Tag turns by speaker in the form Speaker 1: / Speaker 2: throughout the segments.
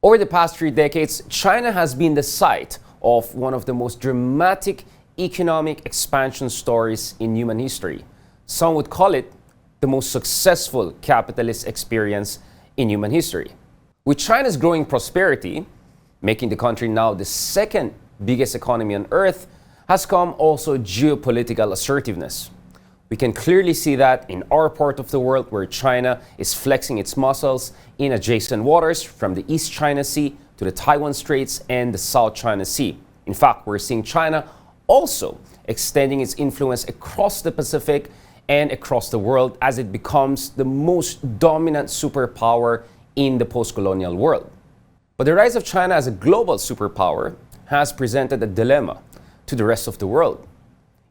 Speaker 1: Over the past 3 decades, China has been the site of one of the most dramatic economic expansion stories in human history. Some would call it the most successful capitalist experience in human history. With China's growing prosperity, making the country now the second biggest economy on earth, has come also geopolitical assertiveness. We can clearly see that in our part of the world, where China is flexing its muscles in adjacent waters from the East China Sea to the Taiwan Straits and the South China Sea. In fact, we're seeing China also extending its influence across the Pacific and across the world as it becomes the most dominant superpower in the post-colonial world. But the rise of China as a global superpower has presented a dilemma to the rest of the world.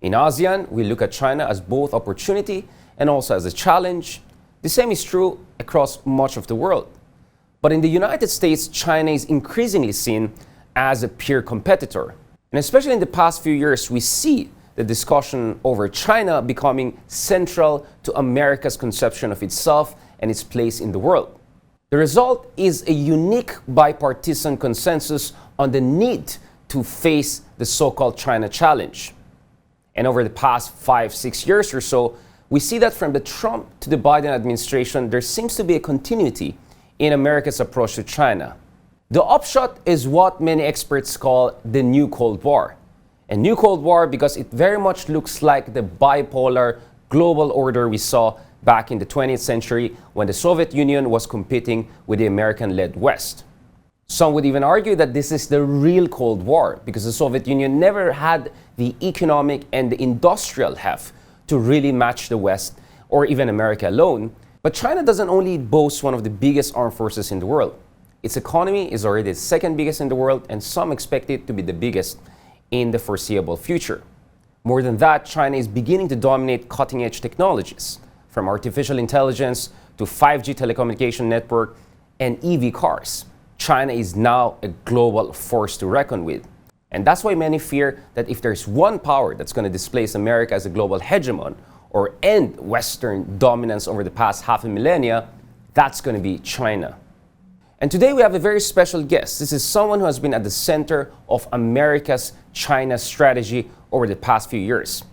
Speaker 1: In ASEAN, we look at China as both opportunity and also as a challenge. The same is true across much of the world. But in the United States, China is increasingly seen as a peer competitor. And especially in the past few years, we see the discussion over China becoming central to America's conception of itself and its place in the world. The result is a unique bipartisan consensus on the need to face the so-called China challenge. And over the past 5-6 years or so, we see that from the Trump to the Biden administration, there seems to be a continuity in America's approach to China. The upshot is what many experts call the new Cold War. A new Cold War because it very much looks like the bipolar global order we saw back in the 20th century when the Soviet Union was competing with the American-led West. Some would even argue that this is the real Cold War because the Soviet Union never had the economic and the industrial heft to really match the West or even America alone. But China doesn't only boast one of the biggest armed forces in the world. Its economy is already the second biggest in the world, and some expect it to be the biggest in the foreseeable future. More than that, China is beginning to dominate cutting-edge technologies, from artificial intelligence to 5G telecommunication network and EV cars. China is now a global force to reckon with. And that's why many fear that if there's one power that's going to displace America as a global hegemon or end Western dominance over the past half a millennia, that's going to be China. And today we have a very special guest. This is someone who has been at the center of America's China strategy over the past few years.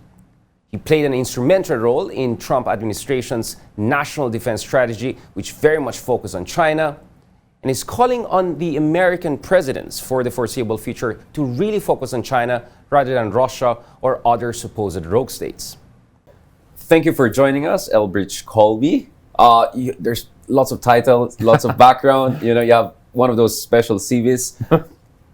Speaker 1: He played an instrumental role in Trump administration's national defense strategy, which very much focused on China, and is calling on the American presidents for the foreseeable future to really focus on China rather than Russia or other supposed rogue states. Thank you for joining us, Elbridge Colby. There's lots of titles, lots of background. You have one of those special CVs.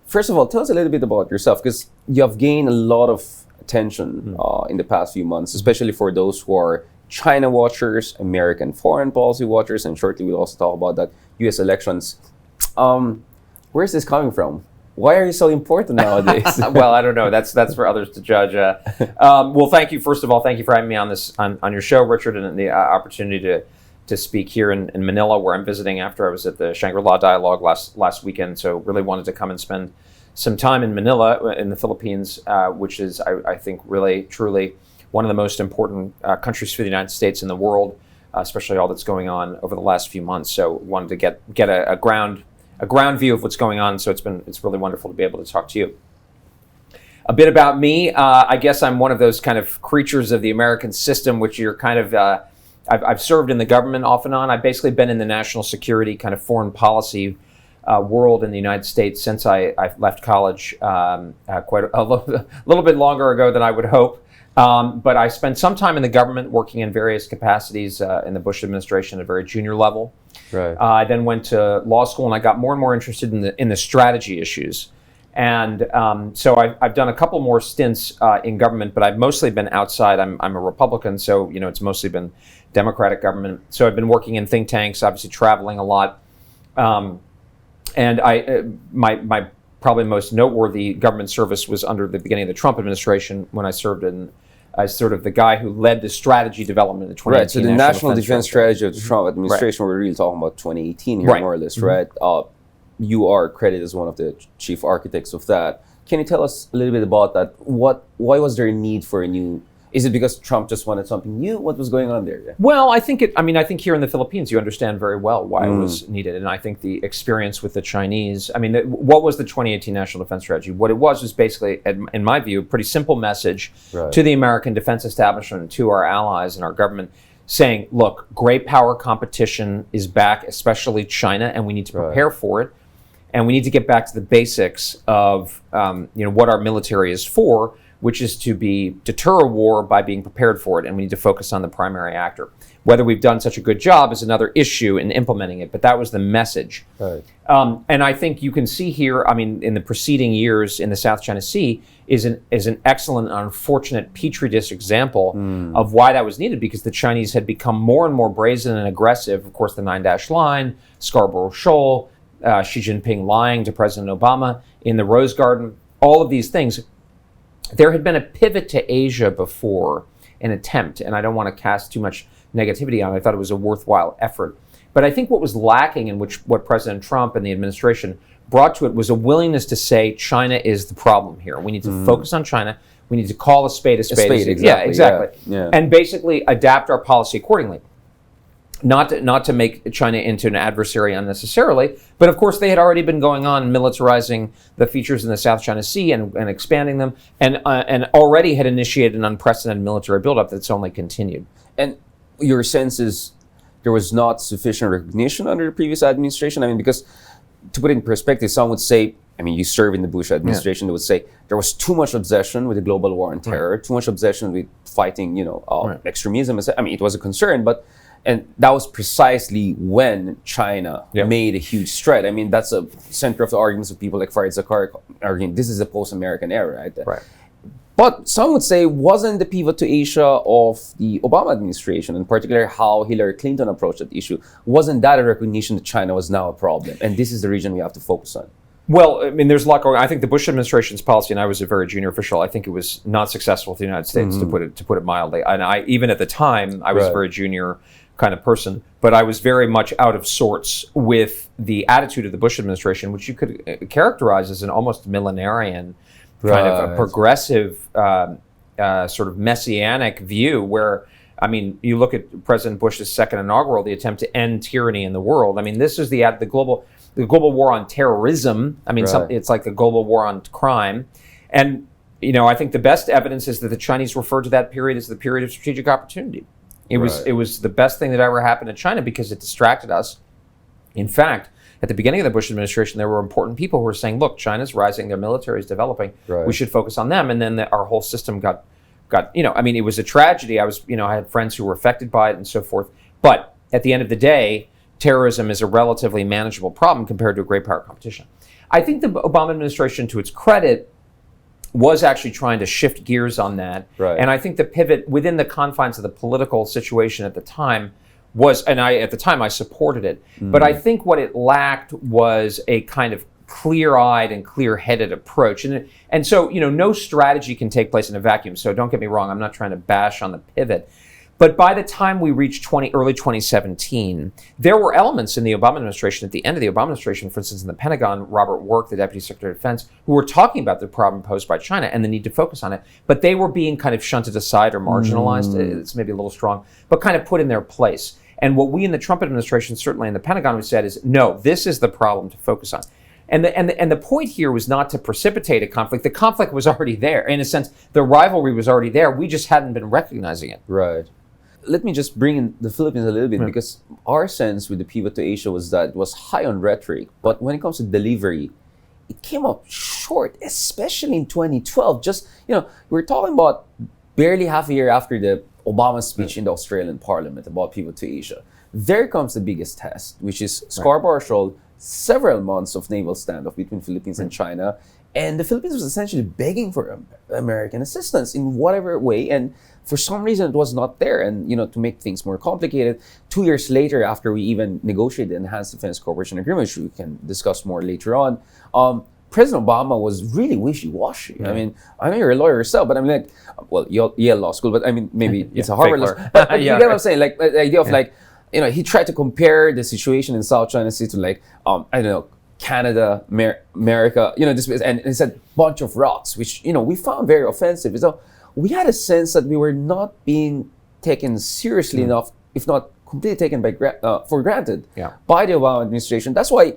Speaker 1: First of all, tell us a little bit about yourself, because you have gained a lot of attention in the past few months, especially for those who are China watchers, American foreign policy watchers, and shortly we'll also talk about that US elections. Where's this coming from? Why are you so important nowadays?
Speaker 2: Well, I don't know. That's for others to judge. Well, thank you. First of all, thank you for having me on your show, Richard, and the opportunity to speak here in Manila, where I'm visiting after I was at the Shangri-La Dialogue last weekend. So really wanted to come and spend some time in Manila in the Philippines, which is, I think, really, truly one of the most important countries for the United States in the world, especially all that's going on over the last few months. So wanted to get a ground view of what's going on. So it's really wonderful to be able to talk to you. A bit about me. I guess I'm one of those kind of creatures of the American system, which you're kind of. I've served in the government off and on. I've basically been in the national security kind of foreign policy world in the United States since I left college quite a little bit longer ago than I would hope. But I spent some time in the government working in various capacities in the Bush administration at a very junior level.
Speaker 1: Right.
Speaker 2: I then went to law school, and I got more and more interested in the strategy issues. And so I've done a couple more stints in government, but I've mostly been outside. I'm a Republican, so it's mostly been Democratic government. So I've been working in think tanks, obviously traveling a lot. And my probably most noteworthy government service was under the beginning of the Trump administration, when I served as sort of the guy who led the strategy development in the 2018
Speaker 1: Right, so the national defense strategy of the Trump administration, we're really talking about 2018 here, more or less, right? You are credited as one of the chief architects of that. Can you tell us a little bit about that? Why was there a need for a new Is it because Trump just wanted something new? What was going on there? Yeah.
Speaker 2: Well, I think I think here in the Philippines, you understand very well why it was needed. And I think the experience with the Chinese, what was the 2018 National Defense Strategy? What it was basically, in my view, a pretty simple message to the American defense establishment, to our allies and our government, saying, look, great power competition is back, especially China, and we need to prepare for it. And we need to get back to the basics of what our military is for, which is to deter a war by being prepared for it, and we need to focus on the primary actor. Whether we've done such a good job is another issue in implementing it, but that was the message. Right. And I think you can see here, in the preceding years in the South China Sea, is an excellent and unfortunate petri dish example of why that was needed, because the Chinese had become more and more brazen and aggressive. Of course, the 9-Dash Line, Scarborough Shoal, Xi Jinping lying to President Obama in the Rose Garden, all of these things. There had been a pivot to Asia before, an attempt, and I don't want to cast too much negativity on it. I thought it was a worthwhile effort. But I think what was lacking, and what President Trump and the administration brought to it, was a willingness to say China is the problem here. We need to focus on China. We need to call a spade a spade.
Speaker 1: Exactly.
Speaker 2: Yeah, exactly. Yeah. And basically adapt our policy accordingly. Not to make China into an adversary unnecessarily, but of course they had already been going on militarizing the features in the South China Sea and expanding them, and already had initiated an unprecedented military buildup that's only continued.
Speaker 1: And your sense is there was not sufficient recognition under the previous administration? Because to put it in perspective, some would say, you serve in the Bush administration, they would say there was too much obsession with the global war on terror, too much obsession with fighting, extremism. It was a concern, and that was precisely when China made a huge stride. That's a center of the arguments of people like Farid Zakari arguing this is a post-American era, right? But some would say, wasn't the pivot to Asia of the Obama administration, in particular how Hillary Clinton approached that issue, wasn't that a recognition that China was now a problem, and this is the region we have to focus on?
Speaker 2: Well, there's a lot going on. I think the Bush administration's policy, and I was a very junior official, I think it was not successful with the United States, to put it mildly. And even at the time, I was a very junior kind of person, but I was very much out of sorts with the attitude of the Bush administration, which you could characterize as an almost millenarian kind of a progressive sort of messianic view, where you look at President Bush's second inaugural, the attempt to end tyranny in the world. This is the global war on terrorism. It's like the global war on crime, and I think the best evidence is that the Chinese referred to that period as the period of strategic opportunity. It was the best thing that ever happened to China because it distracted us. In fact, at the beginning of the Bush administration, there were important people who were saying, look, China's rising, their military is developing, we should focus on them. And then our whole system got it was a tragedy. I had friends who were affected by it and so forth. But at the end of the day, terrorism is a relatively manageable problem compared to a great power competition. I think the Obama administration, to its credit, was actually trying to shift gears on that. And I think the pivot within the confines of the political situation at the time was, and at the time I supported it, but I think what it lacked was a kind of clear-eyed and clear-headed approach. And so, no strategy can take place in a vacuum. So don't get me wrong, I'm not trying to bash on the pivot. But by the time we reached early 2017, there were elements in the Obama administration, at the end of the Obama administration, for instance, in the Pentagon, Robert Work, the Deputy Secretary of Defense, who were talking about the problem posed by China and the need to focus on it. But they were being kind of shunted aside or marginalized. It's maybe a little strong, but kind of put in their place. And what we in the Trump administration, certainly in the Pentagon, we said is, no, this is the problem to focus on. And the point here was not to precipitate a conflict. The conflict was already there. In a sense, the rivalry was already there. We just hadn't been recognizing it.
Speaker 1: Right. Let me just bring in the Philippines a little bit, because our sense with the pivot to Asia was that it was high on rhetoric, but when it comes to delivery, it came up short, especially in 2012. We're talking about barely half a year after the Obama speech in the Australian Parliament about pivot to Asia. There comes the biggest test, which is Scarborough Shoal, several months of naval standoff between Philippines and China, and the Philippines was essentially begging for American assistance in whatever way, and for some reason it was not there. And to make things more complicated, 2 years later, after we even negotiated the Enhanced Defense Cooperation Agreement, which we can discuss more later on, President Obama was really wishy-washy. I know you're a lawyer yourself, but Yale Law School, but maybe it's a Harvard law school. But you get what I'm saying? Like the idea of he tried to compare the situation in South China Sea to Canada, America, and he said bunch of rocks, which we found very offensive. So we had a sense that we were not being taken seriously enough, if not completely taken for granted by the Obama administration. That's why,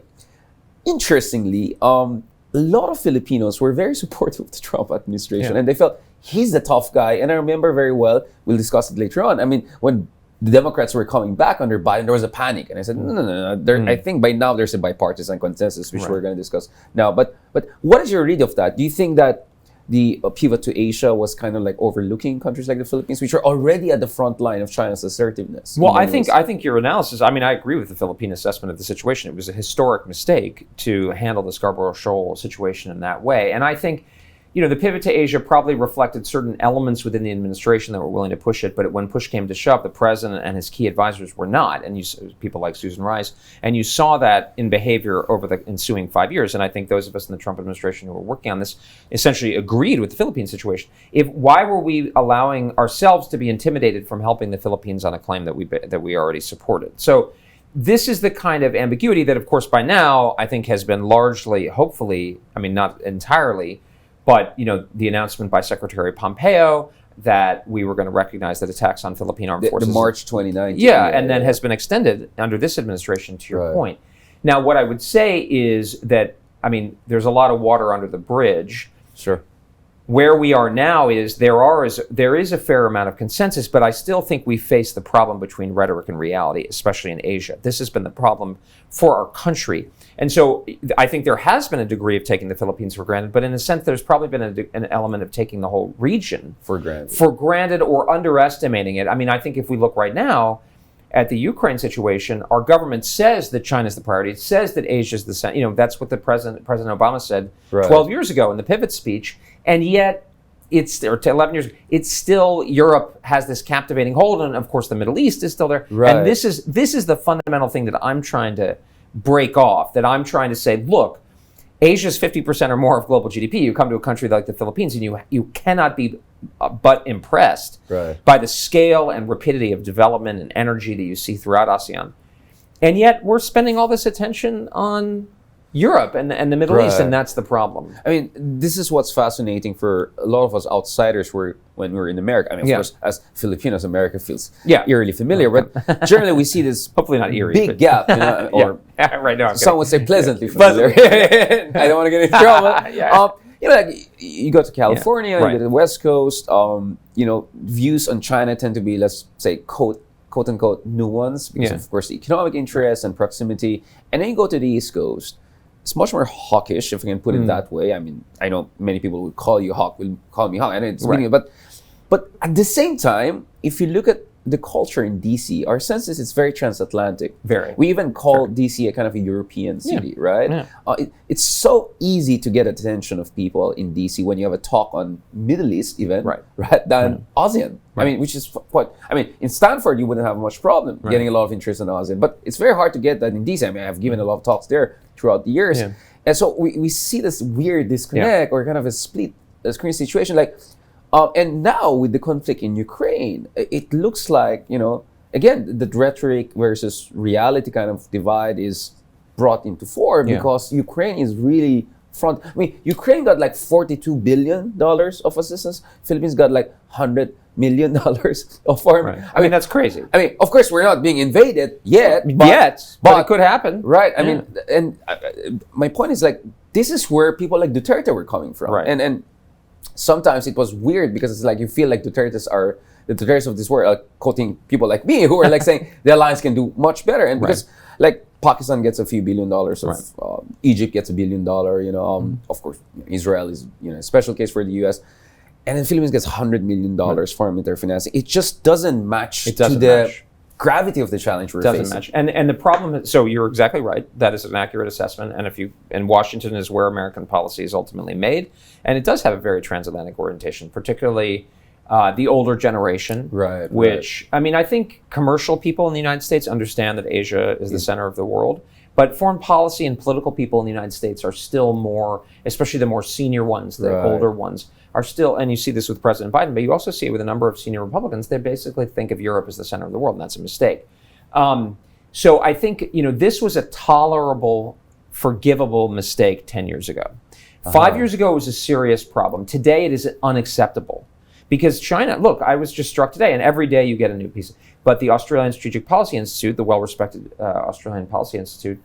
Speaker 1: interestingly, a lot of Filipinos were very supportive of the Trump administration, and they felt he's the tough guy. And I remember very well, we'll discuss it later on. I mean, when the Democrats were coming back under Biden, there was a panic. And I said, no. I think by now there's a bipartisan consensus, which we're going to discuss now. But what is your read of that? Do you think that the pivot to Asia was kind of like overlooking countries like the Philippines, which are already at the front line of China's assertiveness?
Speaker 2: Well, I think your analysis, I mean, I agree with the Philippine assessment of the situation. It was a historic mistake to handle the Scarborough Shoal situation in that way. And I think, the pivot to Asia probably reflected certain elements within the administration that were willing to push it, but when push came to shove, the president and his key advisors were not, and people like Susan Rice, and you saw that in behavior over the ensuing 5 years. And I think those of us in the Trump administration who were working on this essentially agreed with the Philippine situation. Why were we allowing ourselves to be intimidated from helping the Philippines on a claim that we already supported? So this is the kind of ambiguity that, of course, by now I think has been largely, hopefully, I mean, not entirely, but, the announcement by Secretary Pompeo that we were going to recognize that attacks on Philippine armed forces.
Speaker 1: The March 2019.
Speaker 2: And then has been extended under this administration, to your point. Now, what I would say is that, I mean, there's a lot of water under the bridge.
Speaker 1: Sure.
Speaker 2: Where we are now is there is a fair amount of consensus, but I still think we face the problem between rhetoric and reality, especially in Asia. This has been the problem for our country. And so I think there has been a degree of taking the Philippines for granted, but in a sense, there's probably been an element of taking the whole region
Speaker 1: for granted
Speaker 2: or underestimating it. I mean, I think if we look right now at the Ukraine situation, our government says that China's the priority. It says that Asia's the center. That's what the President Obama said 12 years ago in the pivot speech. And yet, or 11 years, it's still, Europe has this captivating hold, and of course the Middle East is still there. And this is the fundamental thing that I'm trying to break off, that I'm trying to say, look, Asia's 50% or more of global GDP. You come to a country like the Philippines, and you cannot be but impressed by the scale and rapidity of development and energy that you see throughout ASEAN. And yet, we're spending all this attention on Europe and the Middle East, and that's the problem.
Speaker 1: I mean, this is what's fascinating for a lot of us outsiders when we're in America. I mean, of course, as Filipinos, America feels eerily familiar, but generally we see this
Speaker 2: hopefully not eerie,
Speaker 1: big gap, or
Speaker 2: right now,
Speaker 1: some would say pleasantly familiar. I don't want to get in trouble. Like you go to California, you go to the West Coast. Views on China tend to be, let's say, quote unquote, nuanced because of course the economic interest and proximity. And then you go to the East Coast. It's much more hawkish, if I can put it that way. I mean, I know many people will call you hawk, will call me hawk, and it's but at the same time, if you look at the culture in DC, our sense is it's very transatlantic. We even call DC a kind of a European city, right? It's so easy to get attention of people in DC when you have a talk on Middle East even, than ASEAN. I mean, which is what, I mean, in Stanford, you wouldn't have much problem getting a lot of interest in ASEAN, but it's very hard to get that in DC. I mean, I've given a lot of talks there throughout the years. And so we see this weird disconnect or kind of a split screen situation. Like, and now with the conflict in Ukraine, it looks like, again, the rhetoric versus reality kind of divide is brought into fore because Ukraine is really I mean, Ukraine got like $42 billion of assistance. Philippines got like $100 million of foreign.
Speaker 2: I mean, that's crazy.
Speaker 1: I mean, of course, we're not being invaded yet.
Speaker 2: But it could happen.
Speaker 1: Right. I mean, and my point is like, this is where people like Duterte were coming from. And sometimes it was weird because it's like you feel like the Dutertes of this world are quoting people like me who are like saying the alliance can do much better. And because like Pakistan gets a few $1 billion, Egypt gets $1 billion, of course, Israel is a special case for the US. And then Philippines gets $100 million foreign military financing. It just doesn't match the gravity of the challenge we're facing.
Speaker 2: Match. And the problem is, so you're exactly right. That is an accurate assessment. And Washington is where American policy is ultimately made. And it does have a very transatlantic orientation, particularly the older generation, which, I mean, I think commercial people in the United States understand that Asia is the center of the world. But foreign policy and political people in the United States are still more, especially the more senior ones, the older ones, are still, and you see this with President Biden, but you also see it with a number of senior Republicans, they basically think of Europe as the center of the world, and that's a mistake. So I think, this was a tolerable, forgivable mistake 10 years ago. 5 years ago, it was a serious problem. Today, it is unacceptable Because China, look, I was just struck today, and every day you get a new piece. But the Australian Strategic Policy Institute, the well-respected Australian Policy Institute,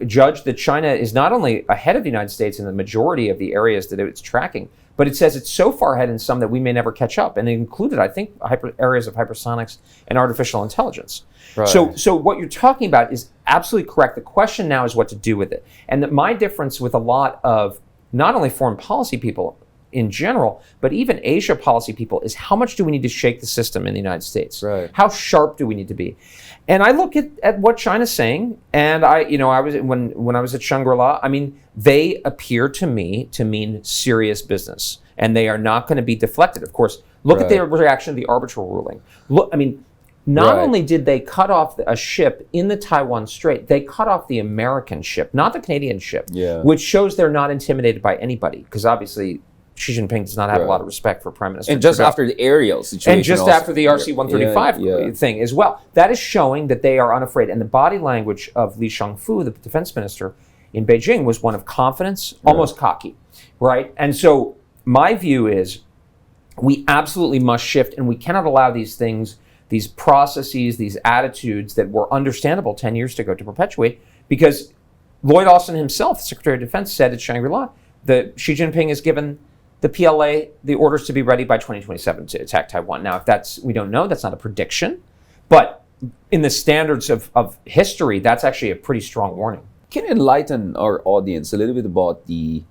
Speaker 2: judged that China is not only ahead of the United States in the majority of the areas that it's tracking, but it says it's so far ahead in some that we may never catch up. And it included, I think, areas of hypersonics and artificial intelligence.
Speaker 1: Right.
Speaker 2: So what you're talking about is absolutely correct. The question now is what to do with it. And that my difference with a lot of not only foreign policy people in general, but even Asia policy people is how much do we need to shake the system in the United States?
Speaker 1: Right.
Speaker 2: How sharp do we need to be? And I look at what China's saying, and I was when I was at Shangri-La, I mean, they appear to me to mean serious business, and they are not going to be deflected. Of course, look at their reaction to the arbitral ruling. Look, I mean, not only did they cut off a ship in the Taiwan Strait, they cut off the American ship, not the Canadian ship, which shows they're not intimidated by anybody, because obviously Xi Jinping does not have a lot of respect for Prime Minister
Speaker 1: And just
Speaker 2: Trudeau.
Speaker 1: after the aerial situation.
Speaker 2: And just after the RC-135 thing as well. That is showing that they are unafraid. And the body language of Li Shangfu, the defense minister in Beijing, was one of confidence, almost cocky, right? And so my view is we absolutely must shift, and we cannot allow these things, these processes, these attitudes that were understandable 10 years ago to perpetuate, because Lloyd Austin himself, the Secretary of Defense, said at Shangri-La that Xi Jinping has given the PLA the orders to be ready by 2027 to attack Taiwan. Now, if that's, we don't know, that's not a prediction, but in the standards of history, that's actually a pretty strong warning.
Speaker 1: Can you enlighten our audience a little bit about the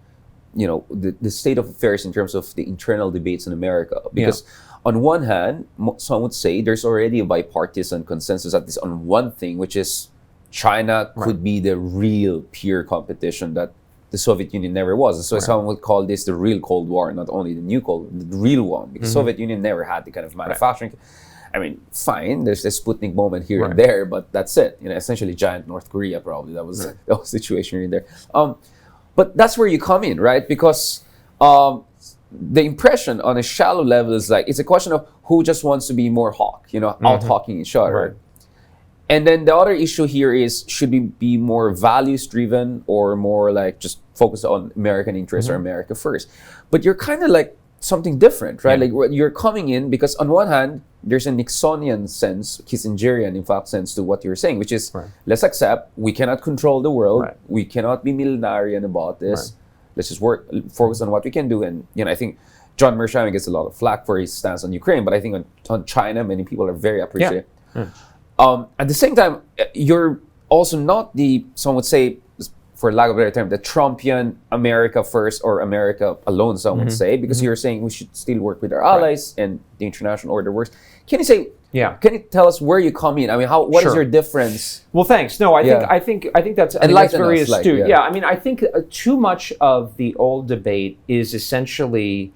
Speaker 1: state of affairs in terms of the internal debates in America? Because on one hand, some would say there's already a bipartisan consensus at least on one thing, which is China could be the real peer competition that the Soviet Union never was. And so some would call this the real Cold War, not only the new Cold War, the real one, because Soviet Union never had the kind of manufacturing. I mean, fine, there's the Sputnik moment here and there, but that's it. Essentially giant North Korea probably. That was the situation in there. But that's where you come in, right? Because the impression on a shallow level is like, it's a question of who just wants to be more hawk, out-hawking each other.
Speaker 2: Right.
Speaker 1: And then the other issue here is, should we be more values-driven or more like just focus on American interests or America first? But you're kind of like something different, right? Like you're coming in because on one hand, there's a Nixonian sense, Kissingerian, in fact, sense to what you're saying, which is, let's accept we cannot control the world. We cannot be millenarian about this. Let's just focus on what we can do. And, I think John Mearsheimer gets a lot of flack for his stance on Ukraine, but I think on China, many people are very appreciative. At the same time, you're also not some would say, for lack of a better term, the Trumpian America first or America alone, some would say, because you're saying we should still work with our allies and the international order works. Can you say, can you tell us where you come in? I mean, what is your difference?
Speaker 2: Well, thanks. No, I think that's very astute. I mean, I think too much of the old debate is essentially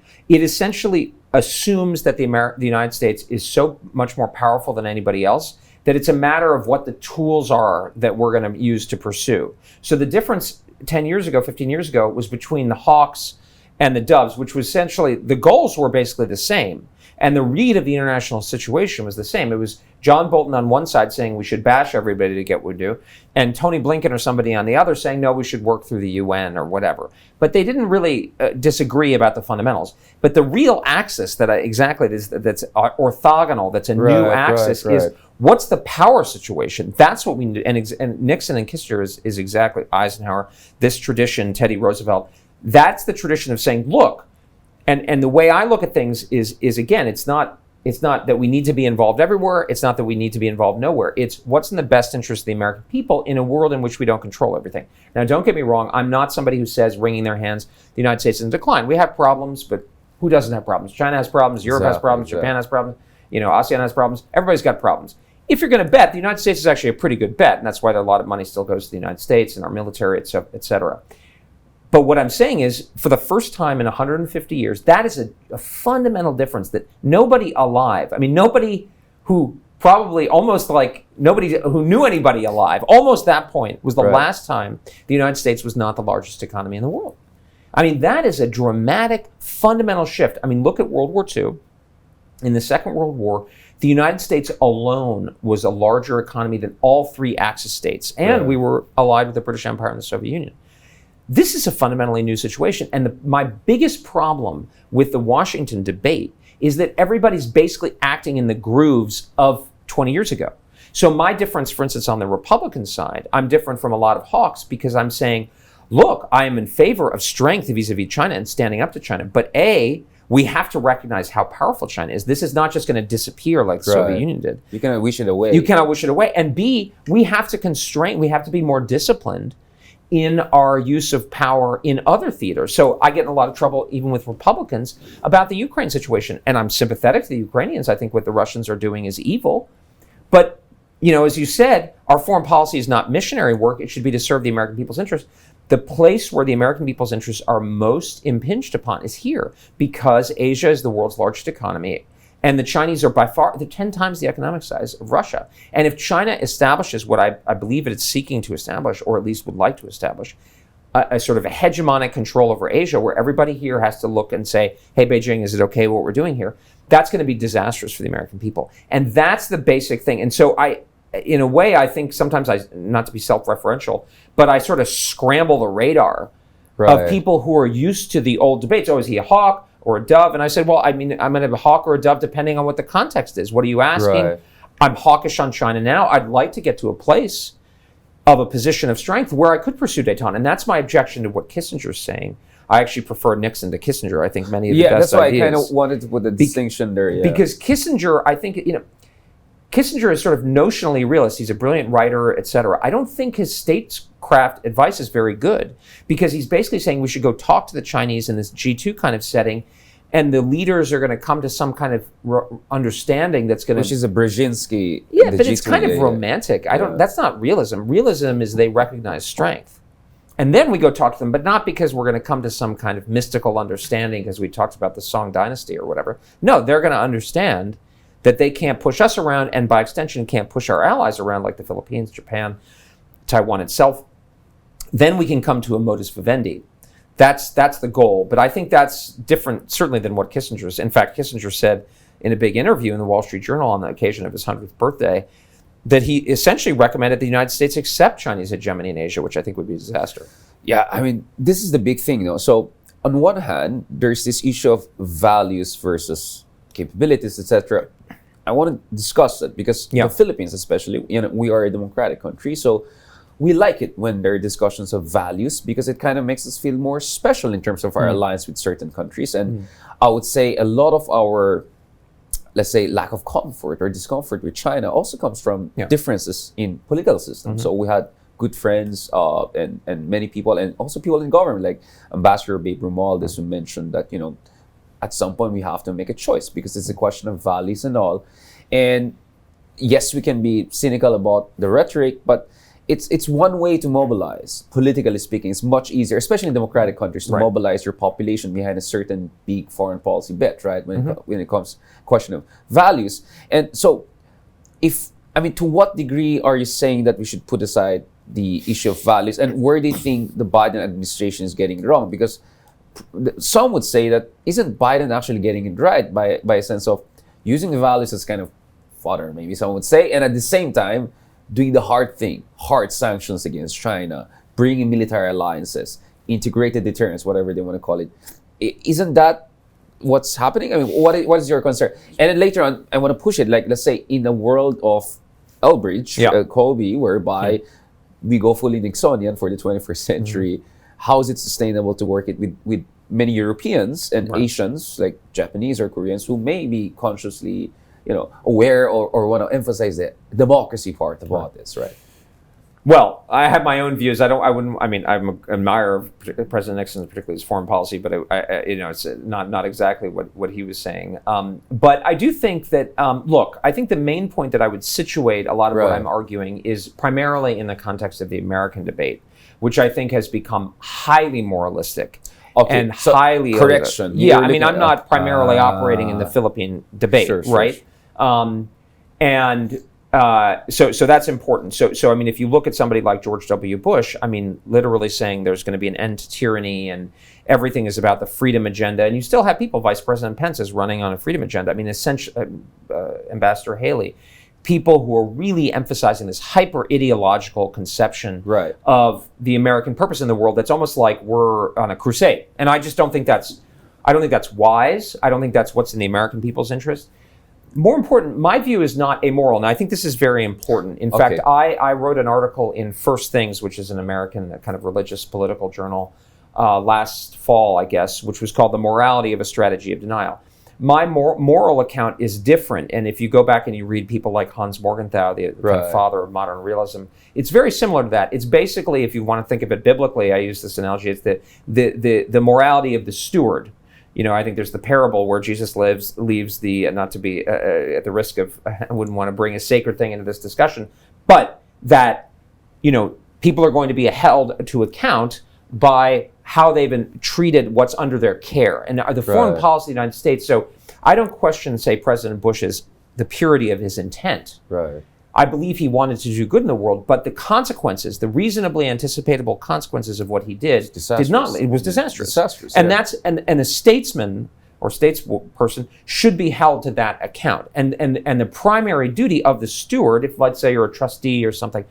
Speaker 2: assumes that the United States is so much more powerful than anybody else that it's a matter of what the tools are that we're going to use to pursue. So the difference 10 years ago, 15 years ago, was between the Hawks and the Doves, which was essentially, the goals were basically the same. And the read of the international situation was the same. It was John Bolton on one side saying we should bash everybody to get what we do, and Tony Blinken or somebody on the other saying, no, we should work through the UN or whatever. But they didn't really disagree about the fundamentals. But the real axis that's orthogonal, that's a new axis, is what's the power situation? That's what we need. And Nixon and Kissinger is exactly Eisenhower, this tradition, Teddy Roosevelt. That's the tradition of saying, look, and the way I look at things is again, it's not that we need to be involved everywhere. It's not that we need to be involved nowhere. It's what's in the best interest of the American people in a world in which we don't control everything. Now, don't get me wrong. I'm not somebody who says, wringing their hands, the United States is in decline. We have problems, but who doesn't have problems? China has problems. Europe has problems. Japan has problems. ASEAN has problems. Everybody's got problems. If you're going to bet, the United States is actually a pretty good bet, and that's why a lot of money still goes to the United States and our military, et cetera. But what I'm saying is, for the first time in 150 years, that is a fundamental difference that nobody alive, nobody who probably almost like nobody who knew anybody alive, almost that point was the last time the United States was not the largest economy in the world. That is a dramatic, fundamental shift. Look at World War II. In the Second World War, the United States alone was a larger economy than all three Axis states, and we were allied with the British Empire and the Soviet Union. This is a fundamentally new situation, and my biggest problem with the Washington debate is that everybody's basically acting in the grooves of 20 years ago. So my difference, for instance, on the Republican side, I'm different from a lot of hawks because I'm saying, look, I am in favor of strength vis-a-vis China and standing up to China. But A, we have to recognize how powerful China is. This is not just going to disappear like the Soviet Union did.
Speaker 3: You cannot wish it away.
Speaker 2: You cannot wish it away. And B, we have to constrain, we have to be more disciplined in our use of power in other theaters. So I get in a lot of trouble, even with Republicans, about the Ukraine situation. And I'm sympathetic to the Ukrainians. I think what the Russians are doing is evil. But, you know, as you said, our foreign policy is not missionary work. It should be to serve the American people's interests. The place where the American people's interests are most impinged upon is here, because Asia is the world's largest economy. And the Chinese are by far, they're 10 times the economic size of Russia. And if China establishes what I believe it's seeking to establish, or at least would like to establish, a sort of a hegemonic control over Asia, where everybody here has to look and say, hey, Beijing, is it okay what we're doing here? That's going to be disastrous for the American people. And that's the basic thing. And so in a way, I think sometimes not to be self-referential, but I sort of scramble the radar of people who are used to the old debates. Oh, is he a hawk or a dove? And I said, well, I mean, I'm going to have a hawk or a dove depending on what the context is. What are you asking?
Speaker 3: Right.
Speaker 2: I'm hawkish on China now. I'd like to get to a place of a position of strength where I could pursue détente. And that's my objection to what Kissinger's saying. I actually prefer Nixon to Kissinger. I think many of the best
Speaker 3: that's why
Speaker 2: ideas.
Speaker 3: I kind of wanted to put the distinction there. Yeah.
Speaker 2: Because Kissinger, I think, you know, Kissinger is sort of notionally realist. He's a brilliant writer, etc. I don't think his statecraft advice is very good, because he's basically saying we should go talk to the Chinese in this G2 kind of setting, and the leaders are going to come to some kind of understanding that's going to...
Speaker 3: Which is a Brzezinski.
Speaker 2: Yeah, but it's kind of romantic. That's not realism. Realism is they recognize strength. And then we go talk to them, but not because we're going to come to some kind of mystical understanding because we talked about the Song Dynasty or whatever. No, they're going to understand that they can't push us around, and by extension can't push our allies around like the Philippines, Japan, Taiwan itself. Then we can come to a modus vivendi. That's the goal. But I think that's different, certainly, than what Kissinger's. In fact, Kissinger said in a big interview in the Wall Street Journal on the occasion of his 100th birthday that he essentially recommended the United States accept Chinese hegemony in Asia, which I think would be a disaster.
Speaker 3: Yeah, I mean, this is the big thing, you know. So on one hand, there's this issue of values versus capabilities, etc. I want to discuss that because the Philippines, especially, you know, we are a democratic country, so we like it when there are discussions of values because it kind of makes us feel more special in terms of our alliance with certain countries. And I would say a lot of our, let's say, lack of comfort or discomfort with China also comes from differences in political systems. So we had good friends and many people, and also people in government, like Ambassador Babe Romualdez, who mentioned that, you know, at some point we have to make a choice because it's a question of values and all. And yes, we can be cynical about the rhetoric, but it's one way to mobilize. Politically speaking, it's much easier, especially in democratic countries, to mobilize your population behind a certain big foreign policy bet, right? When it comes question of values. And so, to what degree are you saying that we should put aside the issue of values, and where do you think the Biden administration is getting it wrong? Because some would say that isn't Biden actually getting it right by a sense of using the values as kind of fodder, maybe some would say, and at the same time doing the hard thing, hard sanctions against China, bringing military alliances, integrated deterrence, whatever they want to call it. Isn't that what's happening? I mean, what is your concern? And then later on, I want to push it, like, let's say in a world of Elbridge Colby, whereby we go fully Nixonian for the 21st century, how is it sustainable to work it with many Europeans and Asians, like Japanese or Koreans, who may be consciously, you know, aware or want to emphasize the democracy part about this, right?
Speaker 2: Well, I have my own views. I'm an admirer of President Nixon's, particularly his foreign policy, but it's not exactly what he was saying. But I do think that, I think the main point that I would situate a lot of what I'm arguing is primarily in the context of the American debate, which I think has become highly moralistic. And so highly
Speaker 3: correction.
Speaker 2: Yeah, I mean, I'm not primarily operating in the Philippine debate, right? So that's important. So I mean, if you look at somebody like George W. Bush, I mean, literally saying there's going to be an end to tyranny and everything is about the freedom agenda, and you still have people, Vice President Pence is running on a freedom agenda. I mean, essentially, Ambassador Haley, people who are really emphasizing this hyper-ideological conception of the American purpose in the world that's almost like we're on a crusade. And I just don't think that's I don't think that's wise. I don't think that's what's in the American people's interest. More important, my view is not amoral, and I think this is very important. In fact, I wrote an article in First Things, which is an American kind of religious political journal, last fall, I guess, which was called The Morality of a Strategy of Denial. My moral account is different, and if you go back and you read people like Hans Morgenthau, the kind of father of modern realism, it's very similar to that. It's basically, if you want to think of it biblically, I use this analogy, it's the morality of the steward. I think there's the parable where Jesus leaves the, not to be at the risk of, I wouldn't want to bring a sacred thing into this discussion, but that, people are going to be held to account by how they've been treated, what's under their care. And the foreign policy of the United States, so I don't question, say, President Bush's, the purity of his intent.
Speaker 3: Right.
Speaker 2: I believe he wanted to do good in the world, but the consequences, the reasonably anticipatable consequences of what he did, did not. It was disastrous. And that's and a statesman or statesperson should be held to that account. And the primary duty of the steward, if let's say you're a trustee or something,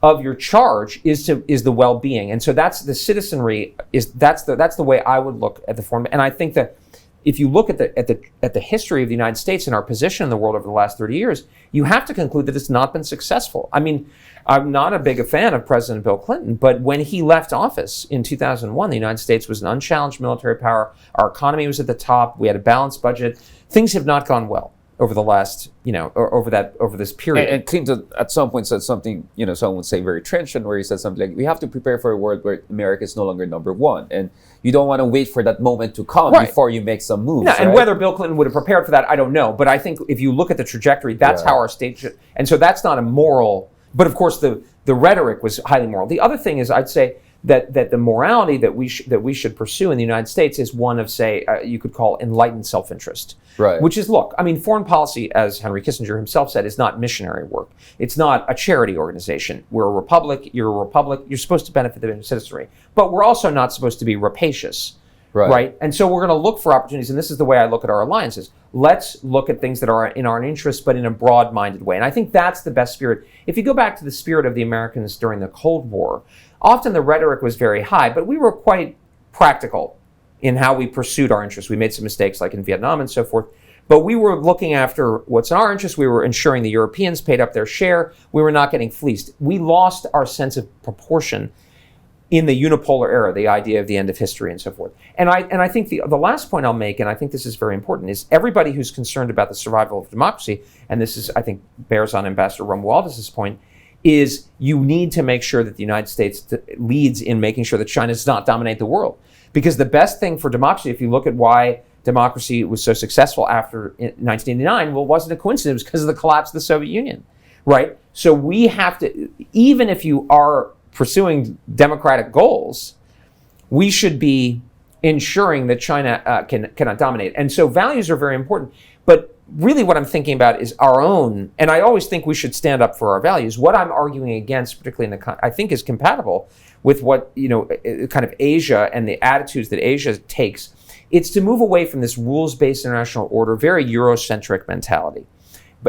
Speaker 2: of your charge is the well-being. And so that's the citizenry that's the way I would look at the foreign. And I think that if you look at the history of the United States and our position in the world over the last 30 years, you have to conclude that it's not been successful. I mean, I'm not a big fan of President Bill Clinton, but when he left office in 2001, the United States was an unchallenged military power. Our economy was at the top. We had a balanced budget. Things have not gone well over the last, over this period.
Speaker 3: And Clinton at some point said something, someone would say very trenchant, where he said something like, we have to prepare for a world where America is no longer number one. And you don't want to wait for that moment to come before you make some moves.
Speaker 2: No, and whether Bill Clinton would have prepared for that, I don't know. But I think if you look at the trajectory, that's how our state should. And so that's not a moral, but of course the rhetoric was highly moral. The other thing is, I'd say that the morality that we should pursue in the United States is one of, say, you could call enlightened self-interest.
Speaker 3: Right.
Speaker 2: Which is, look, I mean, foreign policy, as Henry Kissinger himself said, is not missionary work. It's not a charity organization. We're a republic, you're a republic, you're supposed to benefit the citizenry. But we're also not supposed to be rapacious. Right? And so we're going to look for opportunities, and this is the way I look at our alliances. Let's look at things that are in our interest, but in a broad-minded way. And I think that's the best spirit. If you go back to the spirit of the Americans during the Cold War, often the rhetoric was very high, but we were quite practical in how we pursued our interests. We made some mistakes like in Vietnam and so forth, but we were looking after what's in our interest. We were ensuring the Europeans paid up their share. We were not getting fleeced. We lost our sense of proportion in the unipolar era, the idea of the end of history and so forth. And I think the last point I'll make, and I think this is very important, is everybody who's concerned about the survival of democracy, and this is, I think, bears on Ambassador Romualdez's point, is you need to make sure that the United States leads in making sure that China does not dominate the world. Because the best thing for democracy, if you look at why democracy was so successful after 1989, well, it wasn't a coincidence because of the collapse of the Soviet Union, right? So we have to, even if you are pursuing democratic goals, we should be ensuring that China cannot dominate. And so values are very important. But really what I'm thinking about is our own, and I always think we should stand up for our values. What I'm arguing against, particularly I think is compatible with what, kind of Asia and the attitudes that Asia takes. It's to move away from this rules-based international order, very Eurocentric mentality,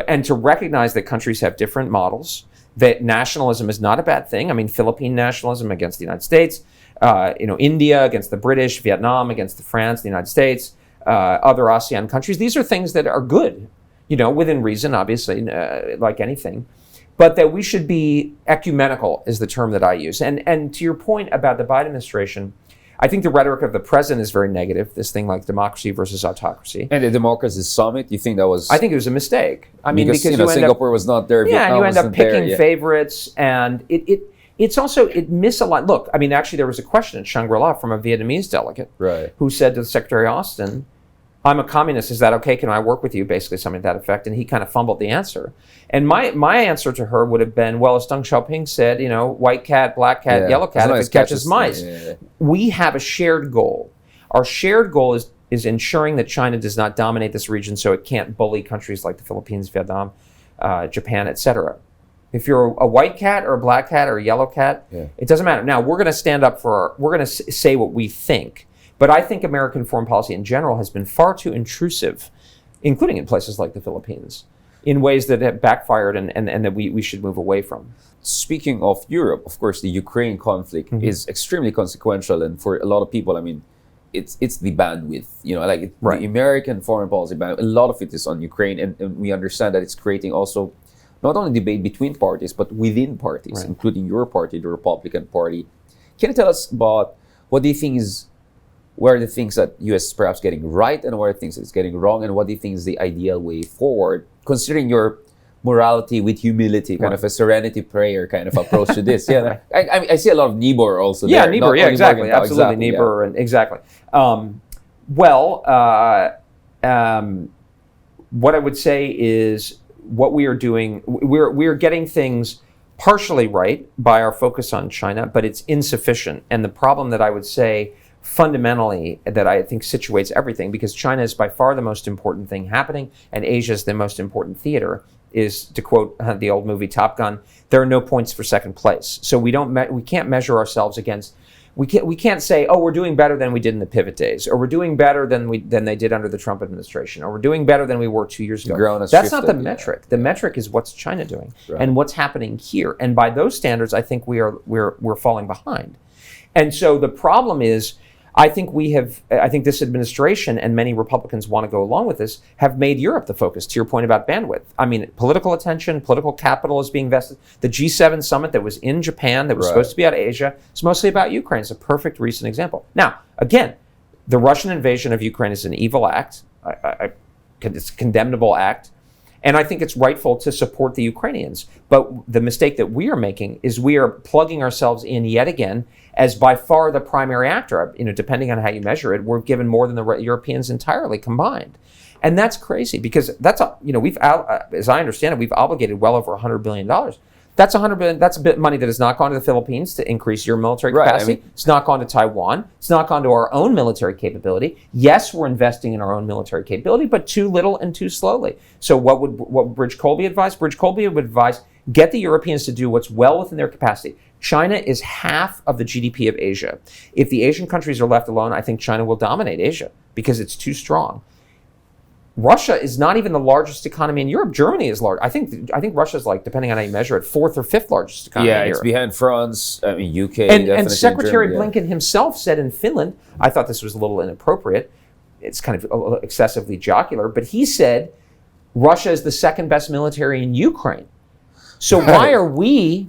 Speaker 2: and to recognize that countries have different models, that nationalism is not a bad thing. I mean, Philippine nationalism against the United States, India against the British, Vietnam against France, the United States, other ASEAN countries. These are things that are good, within reason, obviously, like anything. But that we should be ecumenical is the term that I use. And to your point about the Biden administration, I think the rhetoric of the president is very negative, this thing like democracy versus autocracy.
Speaker 3: And the democracy summit, you think that was...
Speaker 2: I think it was a mistake. I mean, because
Speaker 3: Singapore was not there,
Speaker 2: Vietnam you end up picking favorites, and it's also, it misaligned. Look, I mean, actually there was a question at Shangri-La from a Vietnamese delegate who said to Secretary Austin, I'm a communist, is that okay? Can I work with you? Basically something to that effect. And he kind of fumbled the answer. And my answer to her would have been, well, as Deng Xiaoping said, white cat, black cat, yellow cat, if it catches mice. Yeah. We have a shared goal. Our shared goal is ensuring that China does not dominate this region so it can't bully countries like the Philippines, Vietnam, Japan, etc. If you're a white cat or a black cat or a yellow cat, it doesn't matter. Now, we're going to stand up we're going to say what we think. But I think American foreign policy in general has been far too intrusive, including in places like the Philippines, in ways that have backfired and that we should move away from.
Speaker 3: Speaking of Europe, of course, the Ukraine conflict is extremely consequential. And for a lot of people, I mean, it's the bandwidth.
Speaker 2: Right.
Speaker 3: The American foreign policy bandwidth. A lot of it is on Ukraine, and we understand that it's creating also not only debate between parties but within parties,
Speaker 2: Right.
Speaker 3: including your party, the Republican Party. Can you tell us about what do you think is where are the things that U.S. is perhaps getting right and where are the things that it's getting wrong, and what do you think is the ideal way forward, considering your morality with humility, kind
Speaker 2: Right.
Speaker 3: of a serenity prayer kind of approach to this? Yeah, I see a lot of Niebuhr also
Speaker 2: Yeah,
Speaker 3: there.
Speaker 2: Niebuhr.
Speaker 3: not
Speaker 2: Yeah,
Speaker 3: only
Speaker 2: exactly.
Speaker 3: Morgenthau,
Speaker 2: Absolutely,
Speaker 3: exactly, yeah.
Speaker 2: Niebuhr, and exactly. What I would say is what we are doing. We're getting things partially right by our focus on China, but it's insufficient. And the problem that I would say fundamentally that I think situates everything, because China is by far the most important thing happening, and Asia is the most important theater, is, to quote the old movie Top Gun, there are no points for second place. So we can't measure ourselves against. We can't say, oh, we're doing better than we did in the pivot days, or we're doing better than they did under the Trump administration, or we're doing better than we were 2 years ago. That's not the metric. The metric is what's China doing,
Speaker 3: Right.
Speaker 2: and what's happening here. And by those standards, I think we're falling behind. And so the problem is, I think this administration and many Republicans want to go along with this, have made Europe the focus, to your point about bandwidth. I mean, political attention, political capital is being vested. The G7 summit that was in Japan, that was
Speaker 3: Right.
Speaker 2: supposed to be out of Asia, is mostly about Ukraine. It's a perfect recent example. Now, again, the Russian invasion of Ukraine is an evil act. It's a condemnable act. And I think it's rightful to support the Ukrainians. But the mistake that we are making is we are plugging ourselves in yet again as by far the primary actor. Depending on how you measure it, we're given more than the Europeans entirely combined. And that's crazy, because we've, as I understand it, we've obligated well over $100 billion. That's $100 billion. That's a bit of money that has not gone to the Philippines to increase your military capacity. It's not gone to Taiwan. It's not gone to our own military capability. Yes, we're investing in our own military capability, but too little and too slowly. So what would Bridge Colby advise? Bridge Colby would advise, get the Europeans to do what's well within their capacity. China is half of the GDP of Asia. If the Asian countries are left alone, I think China will dominate Asia because it's too strong. Russia is not even the largest economy in Europe. Germany is large. I think Russia is, depending on how you measure it, 4th or 5th largest economy in Europe.
Speaker 3: Yeah, it's behind France, UK,
Speaker 2: and Secretary
Speaker 3: Germany,
Speaker 2: Blinken himself said in Finland, I thought this was a little inappropriate, it's kind of a little excessively jocular, but he said Russia is the second best military in Ukraine. So why are we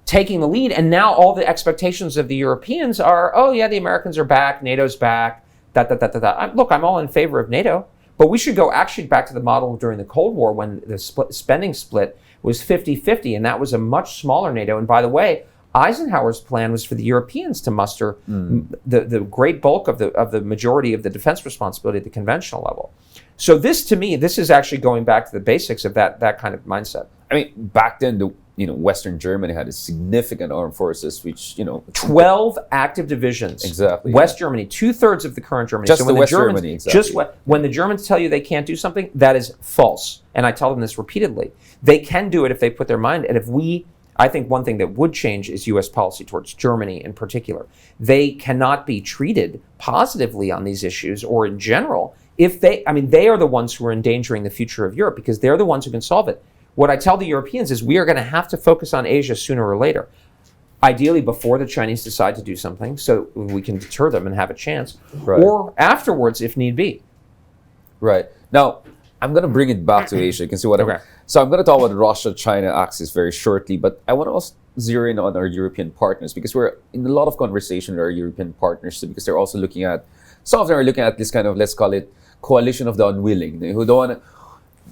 Speaker 2: taking the lead? And now all the expectations of the Europeans are, oh yeah, the Americans are back, NATO's back, Look, I'm all in favor of NATO. But we should go actually back to the model during the Cold War, when the spending split was 50-50, and that was a much smaller NATO. And by the way, Eisenhower's plan was for the Europeans to muster the great bulk of the majority of the defense responsibility at the conventional level. So this, to me, this is actually going back to the basics of that kind of mindset.
Speaker 3: I mean, back then, Western Germany had a significant armed forces, which
Speaker 2: 12 active divisions.
Speaker 3: Exactly.
Speaker 2: West Germany, 2/3 of the current Germany.
Speaker 3: Just
Speaker 2: so when
Speaker 3: the West
Speaker 2: Germans,
Speaker 3: Germany, exactly.
Speaker 2: When the Germans tell you they can't do something, that is false. And I tell them this repeatedly. They can do it if they put their mind. And I think one thing that would change is U.S. policy towards Germany in particular. They cannot be treated positively on these issues, or in general, if they are the ones who are endangering the future of Europe, because they're the ones who can solve it. What I tell the Europeans is we are going to have to focus on Asia sooner or later. Ideally before the Chinese decide to do something, so we can deter them and have a chance, or afterwards if need be.
Speaker 3: Right. Now, I'm going to bring it back to Asia. You can see what So I'm going to talk about the Russia-China axis very shortly, but I want to also zero in on our European partners, because we're in a lot of conversation with our European partners, because they're also looking at, some of them are looking at this kind of, let's call it, coalition of the unwilling, who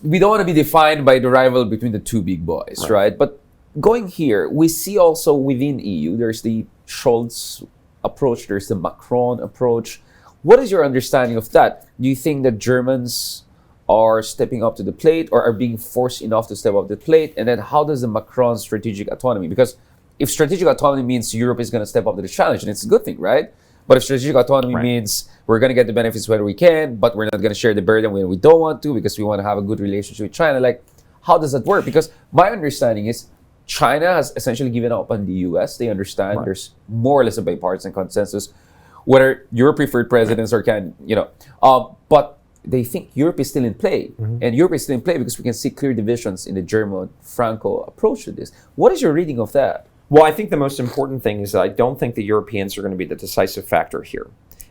Speaker 3: we don't want to be defined by the rival between the two big boys, right? But going here, we see also within EU, there's the Scholz approach, there's the Macron approach. What is your understanding of that? Do you think that Germans are stepping up to the plate, or are being forced enough to step up to the plate? And then how does the Macron strategic autonomy? Because if strategic autonomy means Europe is going to step up to the challenge, and it's a good thing, right? But if strategic autonomy means we're going to get the benefits when we can, but we're not going to share the burden when we don't want to, because we want to have a good relationship with China, how does that work? Because my understanding is China has essentially given up on the US. They understand there's more or less a bipartisan consensus, whether your preferred presidents or but they think Europe is still in play. And Europe is still in play because we can see clear divisions in the German-Franco approach to this. What is your reading of that?
Speaker 2: Well, I think the most important thing is that I don't think the Europeans are going to be the decisive factor here.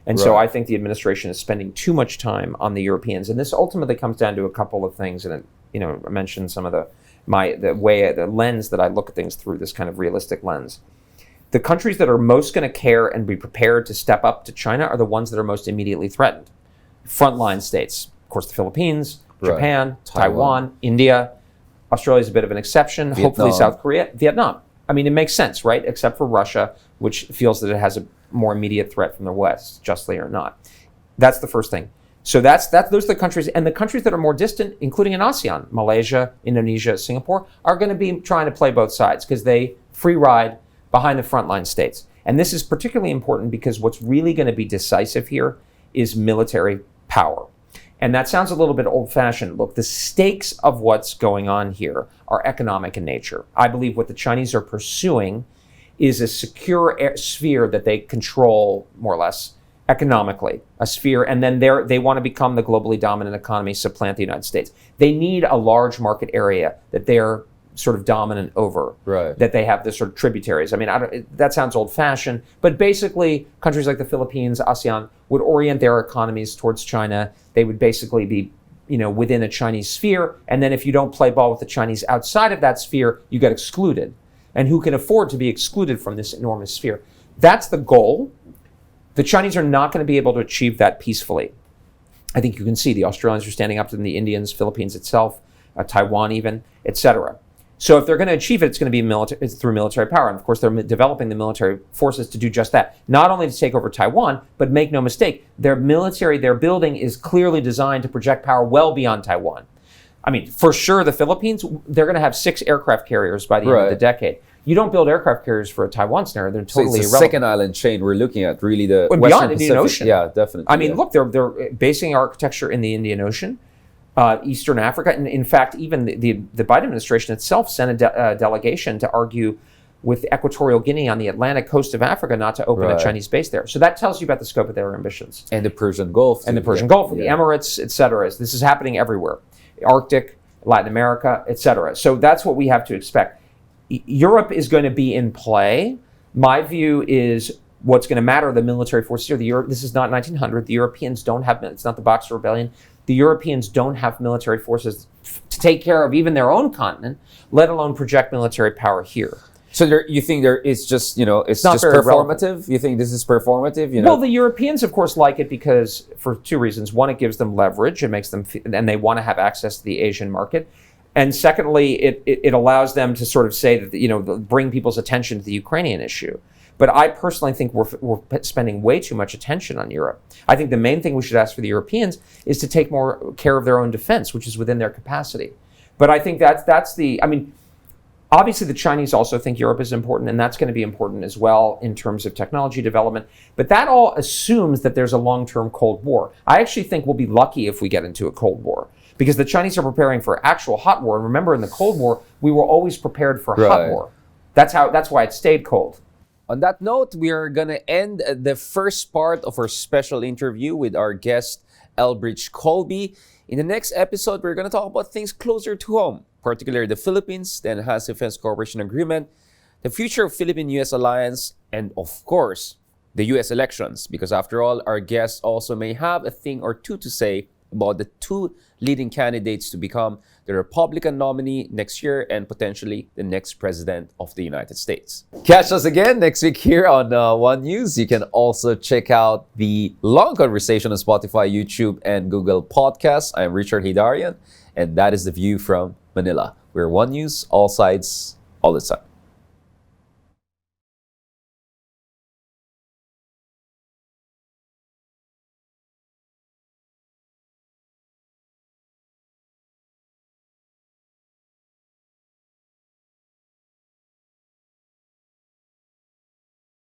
Speaker 2: And so I think the administration is spending too much time on the Europeans. And this ultimately comes down to a couple of things. And, I mentioned some of the lens that I look at things through, this kind of realistic lens. The countries that are most going to care and be prepared to step up to China are the ones that are most immediately threatened. Frontline states, of course, the Philippines, Japan, Taiwan, India. Australia is a bit of an exception.
Speaker 3: Vietnam.
Speaker 2: Hopefully South Korea, Vietnam. I mean, it makes sense, right? Except for Russia, which feels that it has a more immediate threat from the West, justly or not. That's the first thing. So those are the countries, and the countries that are more distant, including in ASEAN, Malaysia, Indonesia, Singapore, are going to be trying to play both sides because they free ride behind the frontline states. And this is particularly important because what's really going to be decisive here is military power. And that sounds a little bit old-fashioned. Look, the stakes of what's going on here are economic in nature. I believe what the Chinese are pursuing is a secure sphere that they control, more or less, economically, a sphere, and then they want to become the globally dominant economy, supplant the United States. They need a large market area that they're sort of dominant over, that they have the sort of tributaries. I mean, that sounds old-fashioned, but basically countries like the Philippines, ASEAN, would orient their economies towards China. They would basically be, within a Chinese sphere, and then if you don't play ball with the Chinese outside of that sphere, you get excluded. And who can afford to be excluded from this enormous sphere? That's the goal. The Chinese are not going to be able to achieve that peacefully. I think you can see the Australians are standing up to the Indians, Philippines itself, Taiwan even, etc. So if they're going to achieve it, it's going to be through military power. And of course, they're developing the military forces to do just that. Not only to take over Taiwan, but make no mistake, their military, their building is clearly designed to project power well beyond Taiwan. I mean, for sure, the Philippines, they're going to have 6 aircraft carriers by the end of the decade. You don't build aircraft carriers for a Taiwan scenario. They're totally
Speaker 3: irrelevant.
Speaker 2: irrelevant.
Speaker 3: Second island chain we're looking at, really the
Speaker 2: Western
Speaker 3: beyond
Speaker 2: Indian Ocean.
Speaker 3: Yeah, definitely.
Speaker 2: I mean, look, they're basing architecture in the Indian Ocean, Eastern Africa, and in fact, even the Biden administration itself sent a delegation to argue with Equatorial Guinea on the Atlantic coast of Africa not to open a Chinese base there. So that tells you about the scope of their ambitions.
Speaker 3: And the Persian Gulf.
Speaker 2: And the Persian Gulf, the Emirates, etc. This is happening everywhere. Arctic, Latin America, etc. So that's what we have to expect. Europe is going to be in play. My view is what's going to matter are the military forces here. This is not 1900. The Europeans don't have, it's not the Boxer Rebellion. The Europeans don't have military forces to take care of even their own continent, let alone project military power here.
Speaker 3: So you think it's just, it's
Speaker 2: not
Speaker 3: just
Speaker 2: very
Speaker 3: performative?
Speaker 2: relevant.
Speaker 3: You think this is performative?
Speaker 2: Well, the Europeans, of course, like it because for 2 reasons. One, it gives them leverage. It makes them, and they want to have access to the Asian market. And secondly, it allows them to sort of say that, bring people's attention to the Ukrainian issue. But I personally think we're spending way too much attention on Europe. I think the main thing we should ask for the Europeans is to take more care of their own defense, which is within their capacity. But I think obviously the Chinese also think Europe is important, and that's going to be important as well in terms of technology development. But that all assumes that there's a long-term Cold War. I actually think we'll be lucky if we get into a Cold War, because the Chinese are preparing for actual hot war. And remember, in the Cold War, we were always prepared for hot war. That's why it stayed cold.
Speaker 3: On that note, we are going to end the first part of our special interview with our guest, Elbridge Colby. In the next episode, we're going to talk about things closer to home, particularly the Philippines, the Enhanced Defense Cooperation Agreement, the future of Philippine-U.S. alliance, and of course, the U.S. elections. Because after all, our guests also may have a thing or two to say about the 2 leading candidates to become the Republican nominee next year and potentially the next president of the United States. Catch us again next week here on One News. You can also check out the long conversation on Spotify, YouTube, and Google Podcasts. I'm Richard Heydarian, and that is The View from Manila. We're One News, all sides, all the time.